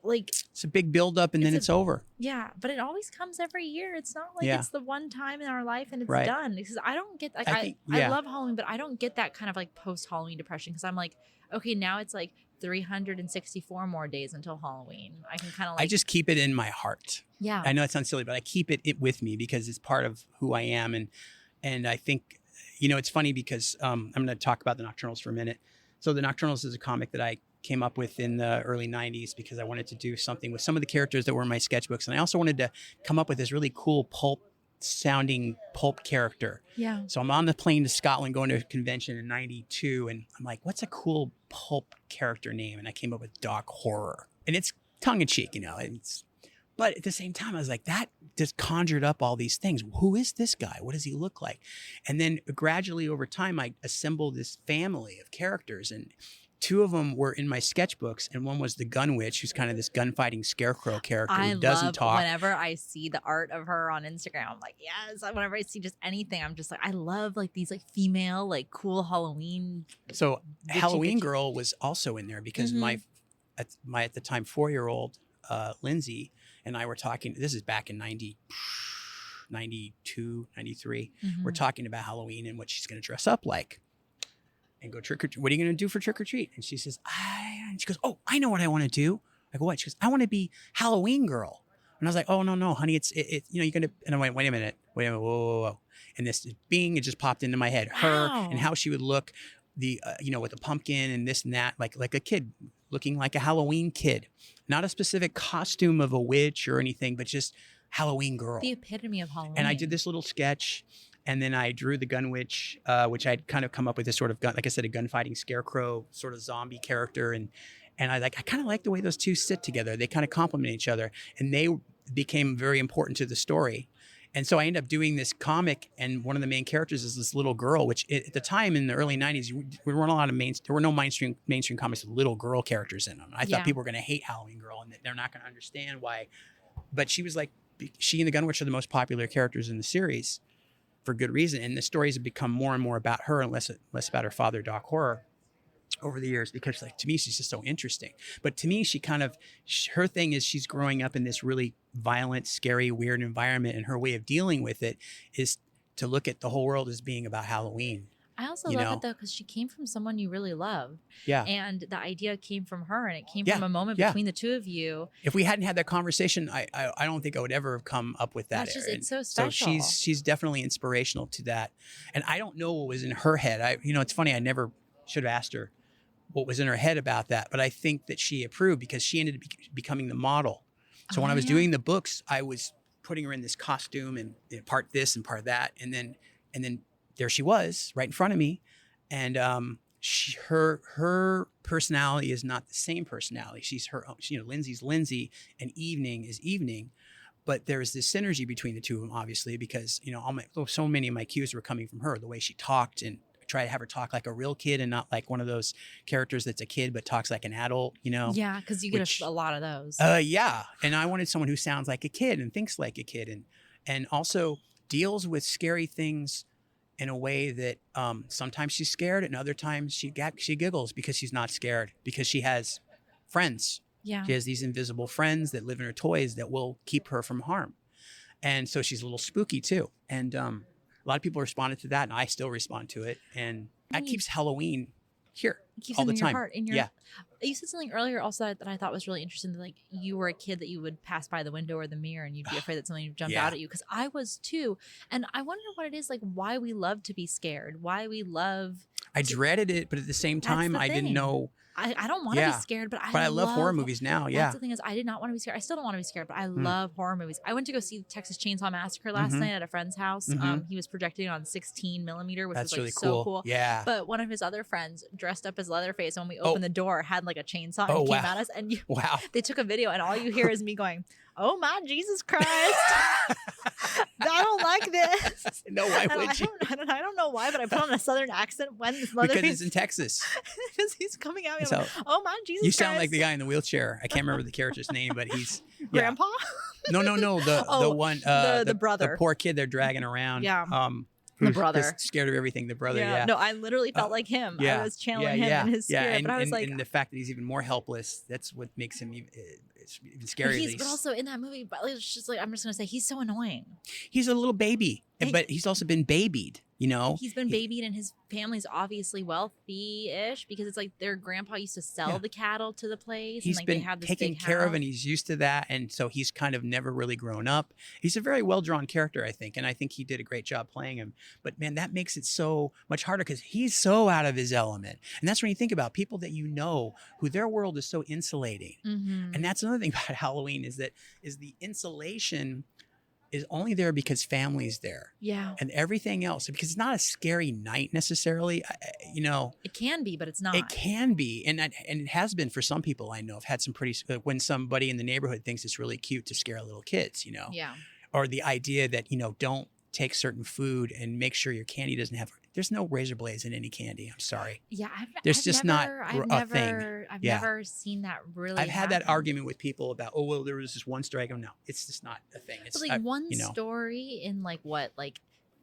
B: Like,
D: it's a big buildup, and then
B: It's
D: it's over.
B: yeah, but it always comes every year. It's not like
D: Yeah.
B: it's the one time in our life and it's
D: Right.
B: done. Because I don't get like
D: I
B: I
D: think- yeah.
B: love Halloween, but I don't get that kind of like post Halloween depression because I'm like, okay, now it's like 364 more days until Halloween. I can kind of like
D: I just keep it in my heart.
B: yeah.
D: I know it sounds silly, but I keep it with me because it's part of who I am. And I think, it's funny because I'm going to talk about the Nocturnals for a minute. So the Nocturnals is a comic that I came up with in the early 90s because I wanted to do something with some of the characters that were in my sketchbooks. And I also wanted to come up with this really cool pulp character.
B: Yeah.
D: So I'm on the plane to Scotland going to a convention in 92. And I'm like, what's a cool pulp character name? And I came up with Doc Horror. And it's tongue in cheek, but at the same time, I was like, that just conjured up all these things. Who is this guy? What does he look like? And then gradually over time, I assembled this family of characters, and two of them were in my sketchbooks, and one was the Gun Witch, who's kind of this gunfighting scarecrow character
B: I
D: who doesn't
B: love
D: talk.
B: whenever I see the art of her on Instagram. I'm like, yes. Whenever I see just anything, I'm just like, I love like these like female, like cool Halloween.
D: So
B: Witchy,
D: Halloween
B: witchy.
D: Girl was also in there because
B: Mhm.
D: my at the time 4-year-old Lindsay and I were talking. This is back in 92, 93.
B: Mm-hmm.
D: We're talking about Halloween and what she's going to dress up like and go trick or treat. What are you going to do for trick or treat? And she says, and she goes, oh, I know what I want to do. I go, what? She goes, I want to be Halloween Girl. And I was like, oh, no, honey, it's you're going to, and I went, wait a minute, whoa. And this it just popped into my head, her
B: Wow.
D: and how she would look with the pumpkin and this and that, like a kid looking like a Halloween kid, not a specific costume of a witch or anything, but just Halloween Girl.
B: The epitome of Halloween.
D: And I did this little sketch, and then I drew the Gun Witch, which I'd kind of come up with this sort of gun, like I said, a gunfighting scarecrow sort of zombie character, and I kind of like the way those two sit together. They kind of complement each other, and they became very important to the story. And so I ended up doing this comic, and one of the main characters is this little girl, which at the time in the early 90s, there were no mainstream comics with little girl characters in them. I
B: Yeah.
D: thought people were going to hate Halloween Girl and that they're not going to understand why. But she was like, she and the Gun Witch are the most popular characters in the series for good reason. And the stories have become more and more about her and less about her father, Doc Horror, over the years, because like to me she's just so interesting. But to me her thing is she's growing up in this really violent, scary, weird environment, and her way of dealing with it is to look at the whole world as being about Halloween.
B: I also
D: You
B: love
D: know?
B: it though, because she came from someone you really love.
D: Yeah.
B: And the idea came from her, and it came
D: Yeah,
B: from a moment
D: yeah.
B: between the two of you.
D: If we hadn't had that conversation, I don't think I would ever have come up with that.
B: That's just,
D: And
B: it's so
D: so
B: special.
D: she's definitely inspirational to that. And I don't know what was in her head. It's funny. I never should have asked her what was in her head about that, but I think that she approved because she ended up becoming the model. So when I was doing the books, I was putting her in this costume and part this and part that, and then there she was right in front of me, and her personality is not the same personality. She's her own. Lindsay's Lindsay, and Evening is Evening, but there's this synergy between the two of them, obviously, because so many of my cues were coming from her, the way she talked, and I try to have her talk like a real kid and not like one of those characters that's a kid but talks like an adult.
B: Yeah, because you get a lot of those.
D: Yeah, and I wanted someone who sounds like a kid and thinks like a kid, and also deals with scary things in a way that sometimes she's scared and other times she giggles because she's not scared, because she has friends.
B: Yeah.
D: She has these invisible friends that live in her toys that will keep her from harm. And so she's a little spooky too. And a lot of people responded to that, and I still respond to it. And that keeps Halloween here
B: Keeps
D: all
B: them
D: the
B: in
D: time.
B: your heart.
D: Yeah.
B: You said something earlier also that I thought was really interesting. That, like, you were a kid that you would pass by the window or the mirror and you'd be afraid that something would jump out at you. Because I was too. And I wonder what it is, like, why we love to be scared. Why we love.
D: I dreaded it, but at the same time, I didn't know.
B: I don't want to be scared, but
D: I love horror movies now. Yeah.
B: That's the thing, is I did not want to be scared. I still don't want to be scared, but I love horror movies. I went to go see Texas Chainsaw Massacre last night at a friend's house. He was projecting on 16 millimeter, which
D: That's
B: was like
D: really
B: so cool.
D: Yeah.
B: But one of his other friends dressed up as Leatherface, and when we opened the door, had like a chainsaw and came at us. And they took a video, and all you hear is me going, "Oh my Jesus Christ. I don't like this."
D: No, why would you?
B: I don't know why, but I put on a southern accent when this Leatherface.
D: Because it's in Texas.
B: Because he's coming at me.
D: So,
B: "Oh my Jesus
D: You
B: Christ."
D: sound like the guy in the wheelchair. I can't remember the character's name, but he's
B: Grandpa?
D: No. The one,
B: the brother.
D: the poor kid they're dragging around.
B: Yeah. The
D: Who's
B: brother.
D: just scared of everything. The brother. Yeah.
B: No, I literally felt like him.
D: Yeah.
B: I was channeling him in his spirit.
D: And,
B: but I was like,
D: and the fact that he's even more helpless, that's what makes him even scarier.
B: but also in that movie, but it's just like, I'm just gonna say, he's so annoying.
D: He's a little baby, but he's also been babied.
B: He's been babied, and his family's obviously wealthy-ish, because it's like their grandpa used to sell the cattle to the place.
D: He's
B: and like
D: been
B: they have this
D: taken
B: big
D: care of,
B: house.
D: and he's used to that, and so he's kind of never really grown up. He's a very well-drawn character, I think, and I think he did a great job playing him. But man, that makes it so much harder because he's so out of his element, and that's when you think about people that who their world is so insulating. And that's another thing about Halloween is the insulation is only there because family's there.
B: Yeah.
D: And everything else, because it's not a scary night necessarily,
B: It can be, but it's not.
D: It can be, and it has been for some people I know. I've had some when somebody in the neighborhood thinks it's really cute to scare little kids,
B: Yeah.
D: or the idea that, don't take certain food and make sure your candy doesn't have, there's no razor blades in any candy. I'm sorry.
B: Yeah.
D: There's just not a thing.
B: I've
D: Yeah.
B: never seen that really
D: I've had that
B: happen.
D: argument with people about, there was this one story. I go, no, it's just not a thing. It's
B: But like one story in like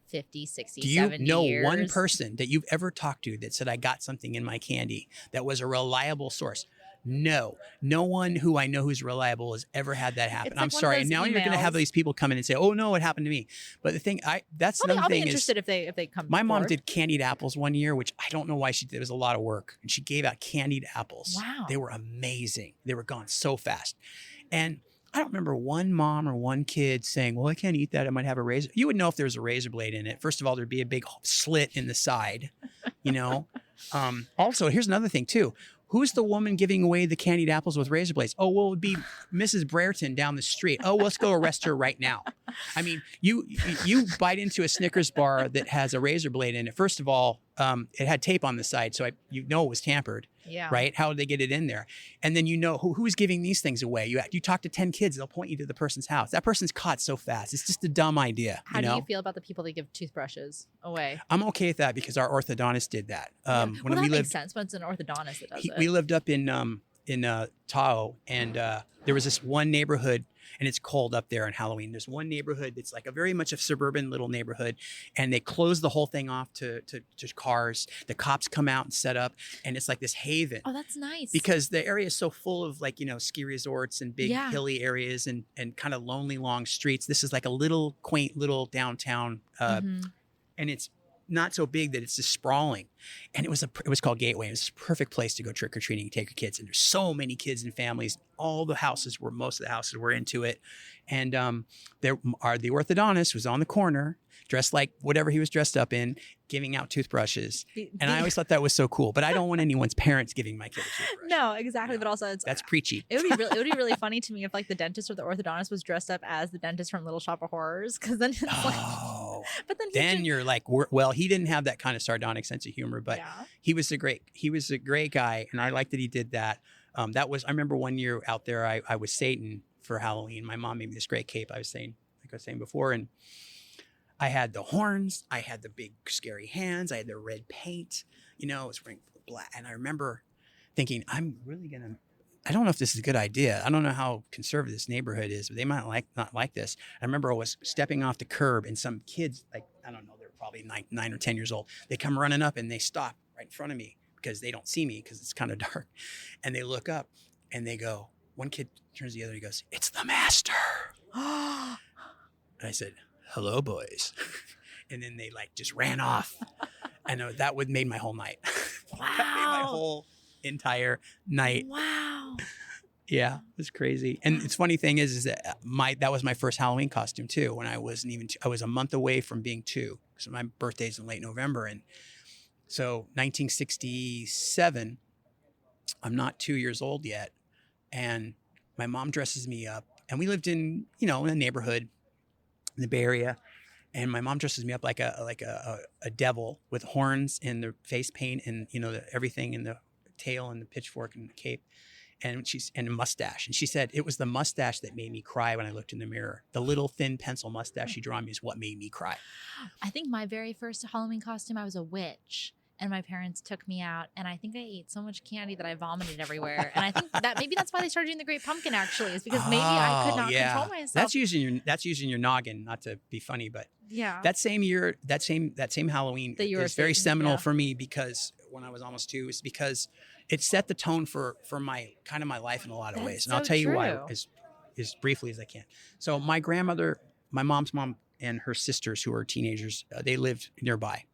B: 50, 60,
D: Do you
B: 70
D: know
B: years.
D: one person that you've ever talked to that said, I got something in my candy that was a reliable source? No one who I know who's reliable has ever had that happen.
B: It's like
D: I'm
B: one of
D: sorry.
B: those
D: And now you're going to have
B: emails.
D: these people come in and say, oh no, it happened to me. But the thing,
B: I'll be interested if they come.
D: my mom
B: forward.
D: did candied apples one year, which I don't know why she did. It was a lot of work. And she gave out candied apples.
B: Wow.
D: They were amazing. They were gone so fast. And I don't remember one mom or one kid saying, well, I can't eat that. I might have a razor. You would know if there was a razor blade in it. First of all, there'd be a big slit in the side, Also, here's another thing too. Who's the woman giving away the candied apples with razor blades? Oh, well, it would be Mrs. Brereton down the street. Oh, let's go arrest her right now. I mean, you bite into a Snickers bar that has a razor blade in it. First of all, it had tape on the side, so it was tampered.
B: Yeah.
D: Right? How did they get it in there? And then who's giving these things away. You talk to 10 kids, they'll point you to the person's house. That person's caught so fast. It's just a dumb idea.
B: How do you feel about the people that give toothbrushes away?
D: I'm okay with that because our orthodontist did that.
B: Well, that makes sense, but it's an orthodontist that does it.
D: We lived up in Tahoe, and there was this one neighborhood, and it's cold up there on Halloween. There's one neighborhood that's like a very much a suburban little neighborhood, and they close the whole thing off to cars. The cops come out and set up, and it's like this haven.
B: Oh, that's nice.
D: Because the area is so full of ski resorts and big
B: Yeah.
D: hilly areas and kind of lonely long streets. This is like a little quaint little downtown, and it's not so big that it's just sprawling. And it was called Gateway. It was a perfect place to go trick or treating and take your kids. And there's so many kids and families. Most of the houses were into it. And the orthodontist was on the corner, dressed like whatever he was dressed up in, giving out toothbrushes. And I always thought that was so cool. But I don't want anyone's parents giving my kid a toothbrush.
B: No, exactly. But also,
D: That's preachy.
B: It would be really funny to me if like the dentist or the orthodontist was dressed up as the dentist from Little Shop of Horrors, because then it's but then
D: you're like, well, he didn't have that kind of sardonic sense of humor, but he was a great guy, and I like that he did that. I remember one year out there, I was Satan for Halloween. My mom made me this great cape. Like I was saying before, and I had the horns, I had the big scary hands, I had the red paint, I was wearing black. And I remember thinking, I don't know if this is a good idea. I don't know how conservative this neighborhood is, but they might not like this. I remember I was stepping off the curb and some kids, like, I don't know, they're probably 9 or 10 years old. They come running up and they stop right in front of me because they don't see me because it's kind of dark. And they look up and they go, one kid turns to the other, he goes, "It's the master." And I said, "Hello, boys." And then they like just ran off. I know that would made my whole night.
B: Wow.
D: That made my whole entire night.
B: Wow.
D: Yeah, it was crazy. And it's funny thing is that that was my first Halloween costume too. When I wasn't even I was a month away from being 2 because my birthday's in late November, and so 1967. I'm not 2 years old yet, and my mom dresses me up, and we lived in in a neighborhood in the Bay Area, and my mom dresses me up like a devil with horns and the face paint and everything in the tail and the pitchfork and the cape, and a mustache. And she said it was the mustache that made me cry when I looked in the mirror. The little thin pencil mustache she drew on me is what made me cry.
B: I think my very first Halloween costume, I was a witch. And my parents took me out, and I think I ate so much candy that I vomited everywhere. And I think that maybe that's why they started doing the Great Pumpkin. Actually, is because maybe I could not control myself.
D: That's using your noggin, not to be funny, but
B: yeah.
D: That same year, that same Halloween is very seminal for me because when I was almost 2, it's because it set the tone for my my life in a lot of ways. And I'll tell you why as briefly as I can. So my grandmother, my mom's mom, and her sisters who were teenagers, they lived nearby.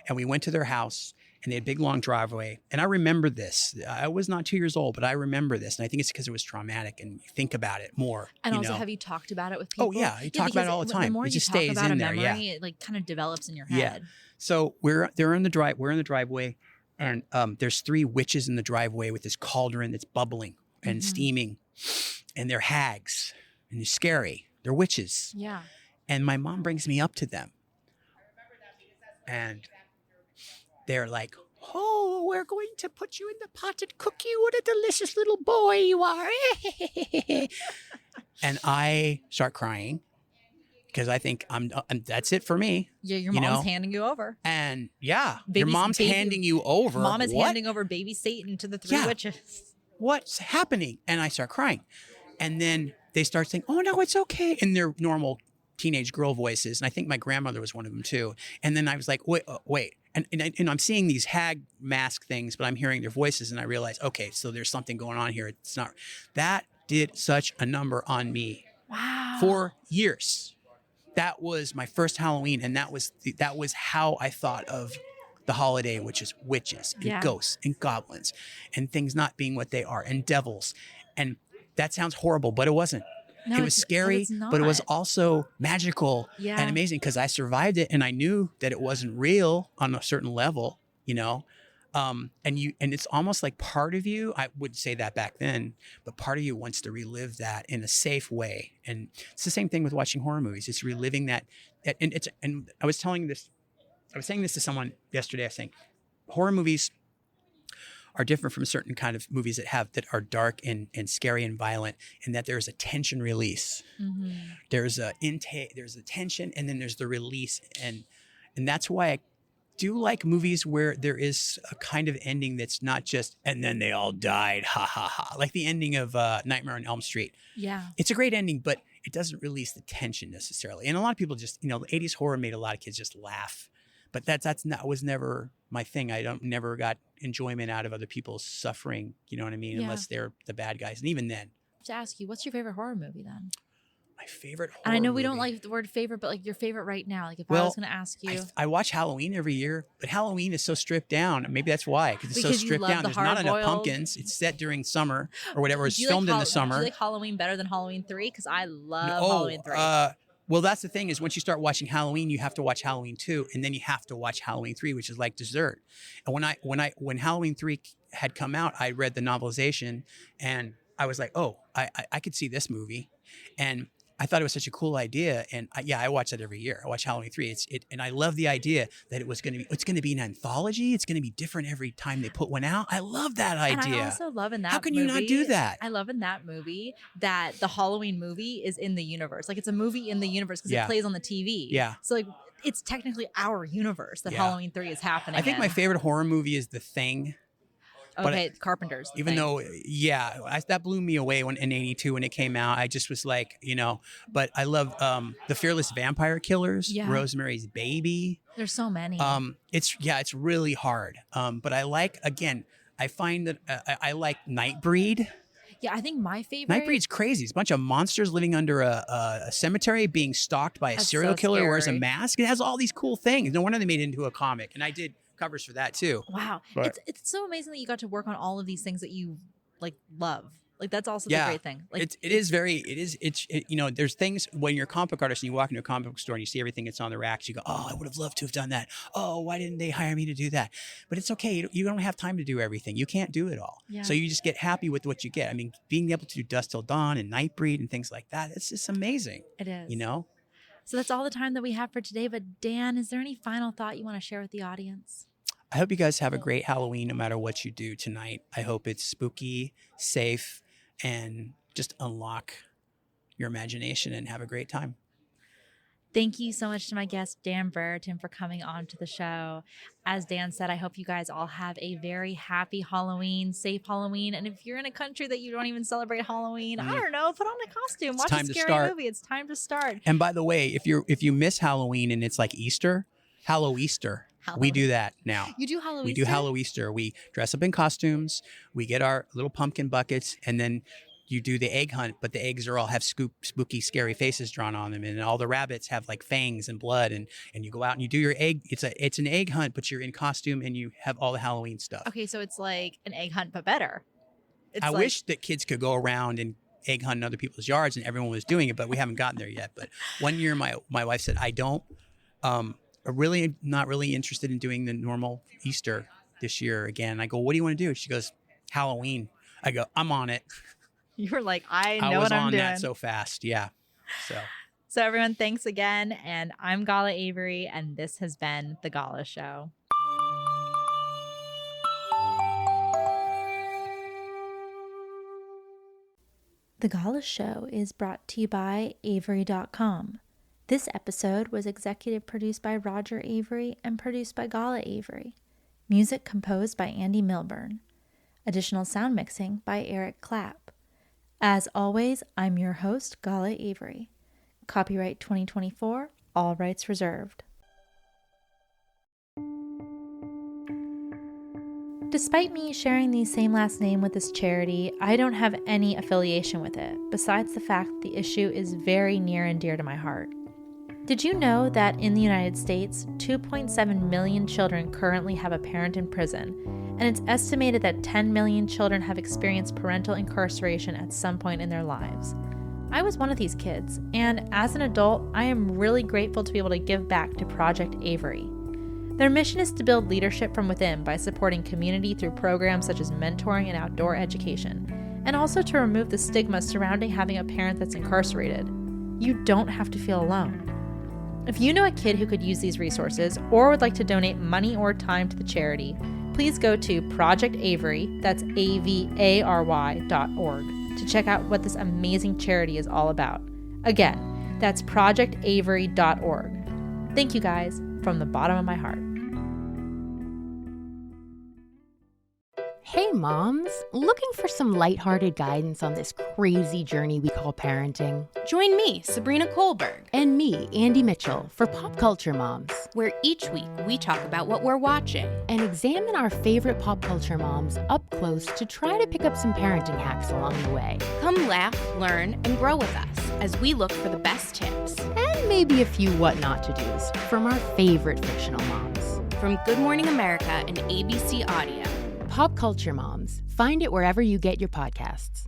D: And we went to their house, and they had a big, long driveway. And I remember this. I was not 2 years old, but I remember this. And I think it's because it was traumatic, and you think about it more.
B: And also, have you talked about it with people?
D: Oh, yeah. You talk about it all the time.
B: The more
D: it just
B: you talk
D: stays
B: about
D: in
B: a
D: there.
B: memory, it like kind of develops in your head.
D: Yeah. So we're in the driveway, and there's 3 witches in the driveway with this cauldron that's bubbling and steaming. And they're hags, and they're scary. They're witches.
B: Yeah.
D: And my mom brings me up to them. And they're like, "Oh, we're going to put you in the pot and cook you. What a delicious little boy you are." And I start crying because I think that's it for me.
B: Yeah, your mom's handing you over.
D: And your mom's handing you over.
B: Mom is handing over baby Satan to the 3 witches.
D: What's happening? And I start crying. And then they start saying, "Oh, no, it's okay," in their normal teenage girl voices. And I think my grandmother was one of them too. And then I was like, wait. And I'm seeing these hag mask things, but I'm hearing their voices, and I realize, okay, so there's something going on here. It's not. That did such a number on me.
B: Wow.
D: For years. That was my first Halloween, and that was how I thought of the holiday, which is witches and ghosts and goblins and things not being what they are and devils. And that sounds horrible, but it wasn't. No, it was scary, but it was also magical and amazing because I survived it, and I knew that it wasn't real on a certain level, and it's almost like part of you, I would say that back then, but part of you wants to relive that in a safe way. And it's the same thing with watching horror movies. It's reliving that. And I was saying this to someone yesterday. I think horror movies are different from certain kind of movies that are dark and scary and violent, and that there's a tension release. Mm-hmm. There's a tension, and then there's the release, and that's why I do like movies where there is a kind of ending that's not just "and then they all died, ha ha ha," like the ending of Nightmare on Elm Street. Yeah, it's a great ending, but it doesn't release the tension necessarily. And a lot of people just, the 80s horror made a lot of kids just laugh. But that was never my thing. I never got enjoyment out of other people's suffering, you know what I mean? Yeah. Unless they're the bad guys. And even then.
B: To ask you, what's your favorite horror movie then?
D: My favorite horror
B: And I know we don't
D: movie.
B: like the word favorite, but like your favorite right now. Like if I
D: Well,
B: was going to ask you,
D: I watch Halloween every year, but Halloween is so stripped down. Maybe that's why, because it's so
B: Because you
D: stripped
B: love
D: down.
B: the
D: There's not enough
B: hard-boiled-
D: pumpkins. It's set during summer or whatever. It's
B: do you like
D: filmed in the
B: Do
D: summer.
B: you like Halloween better than Halloween 3? Because I love
D: Oh,
B: Halloween 3.
D: well, that's the thing is once you start watching Halloween, you have to watch Halloween 2, and then you have to watch Halloween 3, which is like dessert. And when Halloween 3 had come out, I read the novelization, and I was like, oh, I could see this movie, and I thought it was such a cool idea, and I watch that every year. I watch Halloween 3. And I love the idea that it's going to be an anthology. It's going to be different every time they put one out. I love that idea.
B: And I also love in that
D: How can you not do that?
B: I love in that movie that the Halloween movie is in the universe. Like it's a movie in the universe because
D: Yeah.
B: it plays on the TV.
D: Yeah.
B: So like it's technically our universe that
D: Yeah.
B: Halloween 3 is happening
D: I think
B: in.
D: my favorite horror movie is The Thing. but
B: Okay, Carpenter's.
D: Even
B: thing.
D: though, that blew me away in '82 when it came out. I just was like, but I love The Fearless Vampire Killers,
B: Yeah.
D: Rosemary's Baby.
B: There's so many.
D: It's really hard. But I find that I like Nightbreed.
B: yeah, I think my favorite.
D: Nightbreed's crazy. It's a bunch of monsters living under a cemetery being stalked by a
B: That's
D: serial
B: so
D: killer who wears a
B: scary.
D: mask. It has all these cool things. No wonder they made it into a comic. And I did covers for that too.
B: Wow,
D: But-
B: it's so amazing that you got to work on all of these things that you like love. Like that's also
D: Yeah.
B: the great thing. Like
D: There's things when you're a comic book artist and you walk into a comic book store and you see everything that's on the racks, you go, oh, I would have loved to have done that. Oh, why didn't they hire me to do that? But it's okay. You don't have time to do everything. You can't do it all.
B: Yeah.
D: So you just get happy with what you get. I mean, being able to do Dusk Till Dawn and Nightbreed and things like that, it's just amazing.
B: it is.
D: So
B: So that's all the time that we have for today. But Dan, is there any final thought you want to share with the audience?
D: I hope you guys have a great Halloween no matter what you do tonight. I hope it's spooky, safe, and just unlock your imagination and have a great time.
B: Thank you so much to my guest, Dan Brereton, for coming on to the show. As Dan said, I hope you guys all have a very happy Halloween, safe Halloween. And if you're in a country that you don't even celebrate Halloween, I don't know, put on a costume, watch
D: time
B: a
D: to
B: scary
D: start.
B: movie. It's time to start.
D: And by the way, if you miss Halloween and it's like Easter, Hallow-Easter. We do that now.
B: You do Halloween?
D: We do Hallow-Easter. We dress up in costumes. We get our little pumpkin buckets, and then you do the egg hunt. But the eggs have spooky, scary faces drawn on them, and all the rabbits have like fangs and blood. And you go out and you do your egg. It's an egg hunt, but you're in costume and you have all the Halloween stuff.
B: Okay, so it's like an egg hunt, but better. It's
D: I
B: like-
D: wish that kids could go around and egg hunt in other people's yards, and everyone was doing it, but we haven't gotten there yet. But one year, my wife said, I'm really not really interested in doing the normal Easter this year again. I go, what do you want to do? She goes, Halloween. I go, I'm on it.
B: You were like, I know
D: I was
B: what I'm
D: on
B: doing.
D: that so fast. Yeah.
B: So everyone, thanks again. And I'm Gala Avery, and this has been The Gala Show. The Gala Show is brought to you by Avery.com. This episode was executive produced by Roger Avery and produced by Gala Avery. Music composed by Andy Milburn. Additional sound mixing by Eric Clapp. As always, I'm your host, Gala Avery. Copyright 2024, all rights reserved. Despite me sharing the same last name with this charity, I don't have any affiliation with it, besides the fact the issue is very near and dear to my heart. Did you know that in the United States, 2.7 million children currently have a parent in prison, and it's estimated that 10 million children have experienced parental incarceration at some point in their lives? I was one of these kids, and as an adult, I am really grateful to be able to give back to Project Avery. Their mission is to build leadership from within by supporting community through programs such as mentoring and outdoor education, and also to remove the stigma surrounding having a parent that's incarcerated. You don't have to feel alone. If you know a kid who could use these resources or would like to donate money or time to the charity, please go to Project Avery, that's AVARY.org, to check out what this amazing charity is all about. Again, that's projectavery.org. Thank you guys from the bottom of my heart.
G: Hey moms, looking for some lighthearted guidance on this crazy journey we call parenting?
H: Join me, Sabrina Kohlberg,
G: And me, Andy Mitchell, for Pop Culture Moms,
H: where each week we talk about what we're watching
G: and examine our favorite pop culture moms up close to try to pick up some parenting hacks along the way.
H: Come laugh, learn, and grow with us as we look for the best tips.
G: And maybe a few what not to do's from our favorite fictional moms.
H: From Good Morning America and ABC Audio.
G: Pop Culture Moms. Find it wherever you get your podcasts.